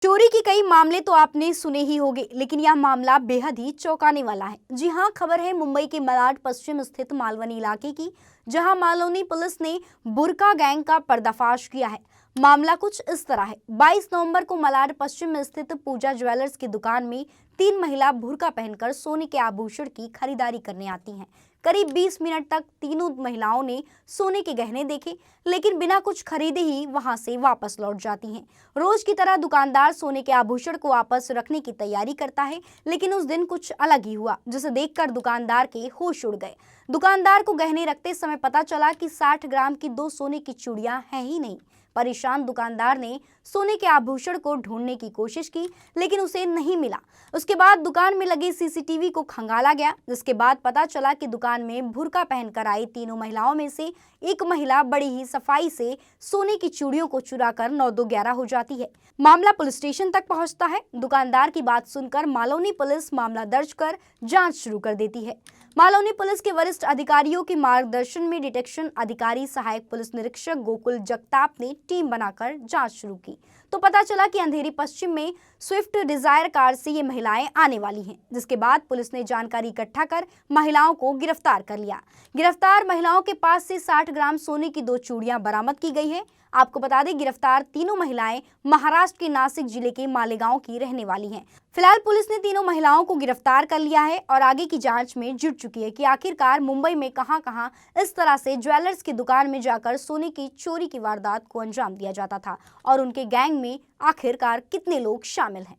चोरी के कई मामले तो आपने सुने ही होंगे, लेकिन यह मामला बेहद ही चौंकाने वाला है। जी हां, खबर है मुंबई के मलाड पश्चिम स्थित मालवनी इलाके की, जहां मालवनी पुलिस ने बुर्का गैंग का पर्दाफाश किया है। मामला कुछ इस तरह है। 22 नवंबर को मलाड पश्चिम में स्थित पूजा ज्वेलर्स की दुकान में 3 महिला बुर्का पहनकर सोने के आभूषण की खरीदारी करने आती हैं। करीब 20 मिनट तक तीनों महिलाओं ने सोने के गहने देखे, लेकिन बिना कुछ खरीदे ही वहां से वापस लौट जाती हैं। रोज की तरह दुकानदार सोने के आभूषण को वापस रखने की तैयारी करता है, लेकिन उस दिन कुछ अलग ही हुआ, जिसे देखकर दुकानदार के होश उड़ गए। दुकानदार को गहने रखते समय पता चला कि 60 ग्राम की 2 सोने की चूड़ियां हैं ही नहीं। परेशान दुकानदार ने सोने के आभूषण को ढूंढने की कोशिश की, लेकिन उसे नहीं मिला। उसके बाद दुकान में लगे सीसीटीवी को खंगाला गया, जिसके बाद पता चला कि दुकान में बुर्का पहनकर आई तीनों महिलाओं में से एक महिला बड़ी ही सफाई से सोने की चूड़ियों को चुराकर 9-2-11 हो जाती है। मामला पुलिस स्टेशन तक पहुंचता है। दुकानदार की बात सुनकर मालवनी पुलिस मामला दर्ज कर जांच शुरू कर देती है। मालवनी पुलिस के वरिष्ठ अधिकारियों के मार्गदर्शन में डिटेक्शन अधिकारी सहायक पुलिस निरीक्षक गोकुल जगताप ने टीम बनाकर जांच शुरू की, तो पता चला कि अंधेरी पश्चिम में स्विफ्ट डिजायर कार से ये महिलाएं आने वाली हैं। जिसके बाद पुलिस ने जानकारी इकट्ठा कर महिलाओं को गिरफ्तार कर लिया। गिरफ्तार महिलाओं के पास से 60 ग्राम सोने की 2 चूड़ियां बरामद की गई है। आपको बता दें, गिरफ्तार तीनों महिलाएं महाराष्ट्र के नासिक जिले के मालेगांव की रहने वाली हैं। फिलहाल पुलिस ने तीनों महिलाओं को गिरफ्तार कर लिया है और आगे की जांच में जुट चुकी है कि आखिरकार मुंबई में कहां-कहां इस तरह से ज्वेलर्स की दुकान में जाकर सोने की चोरी की वारदात को अंजाम दिया जाता था और उनके गैंग में आखिरकार कितने लोग शामिल हैं।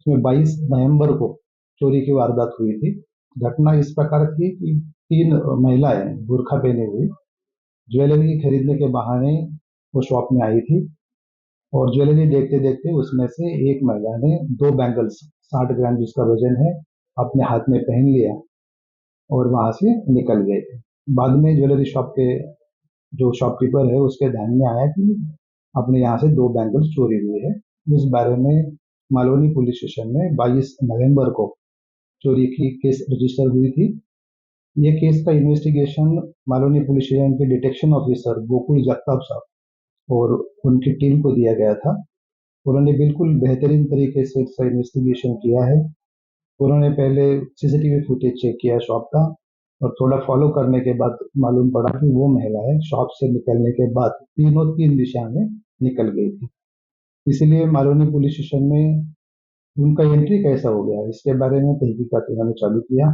इसमें 22 नवंबर को चोरी की वारदात हुई थी। घटना इस प्रकार थी कि 3 महिलाएं बुर्का पहने हुई ज्वेलरी खरीदने के बहाने वो शॉप में आई थी और ज्वेलरी देखते-देखते उसमें से एक महिला ने 2 बैंगल्स 60 ग्राम जिसका वजन है अपने हाथ में पहन लिया और वहां से निकल गए थे। बाद में ज्वेलरी शॉप के जो शॉपकीपर है उसके ध्यान में आया कि अपने यहाँ से 2 बैंगल्स चोरी हुई है। इस बारे में मालवनी पुलिस स्टेशन में 22 नवंबर को चोरी की केस रजिस्टर हुई थी। ये केस का इन्वेस्टिगेशन मालवनी पुलिस स्टेशन के डिटेक्शन ऑफिसर गोकुल जगताप साहब और उनकी टीम को दिया गया था। उन्होंने बिल्कुल बेहतरीन तरीके से इसका इन्वेस्टिगेशन किया है। उन्होंने पहले सीसीटीवी फुटेज चेक किया शॉप का और थोड़ा फॉलो करने के बाद मालूम पड़ा कि वो महिलाएं शॉप से निकलने के बाद तीनों 3 दिशा में निकल गई थी। इसलिए मालवनी पुलिस स्टेशन में उनका एंट्री कैसा हो गया इसके बारे में तहकीकात उन्होंने चालू किया,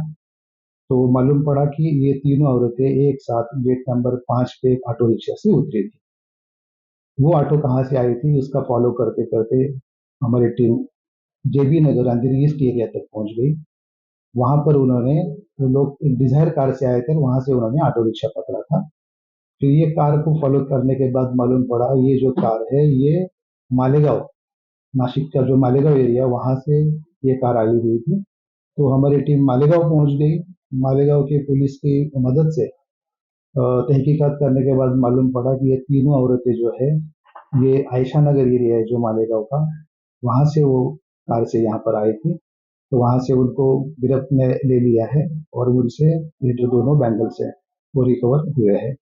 तो मालूम पड़ा कि ये तीनों औरतें एक साथ गेट नंबर 5 पे एक ऑटो रिक्शा से उतरी थी। वो ऑटो कहाँ से आई थी उसका फॉलो करते करते हमारी टीम जेबी नगर अंधेरी ईस्ट एरिया तक पहुंच गई। वहां पर उन्होंने वो लोग डिजायर कार से आए थे, वहां से उन्होंने ऑटो रिक्शा पकड़ा था। फिर ये कार को फॉलो करने के बाद मालूम पड़ा ये जो कार है ये मालेगांव नासिक का जो मालेगांव एरिया वहां से ये कार आई हुई थी। तो हमारी टीम मालेगांव पहुंच गई। मालेगांव की पुलिस की मदद से तहकीकात करने के बाद मालूम पड़ा कि ये तीनों औरतें जो है ये आयशा नगर एरिया है जो मालेगांव का, वहां से वो कार से यहाँ पर आए थे। तो वहां से उनको गिरफ्त में ले लिया है और उनसे ये जो दोनों बैंगल्स है वो रिकवर हुए हैं।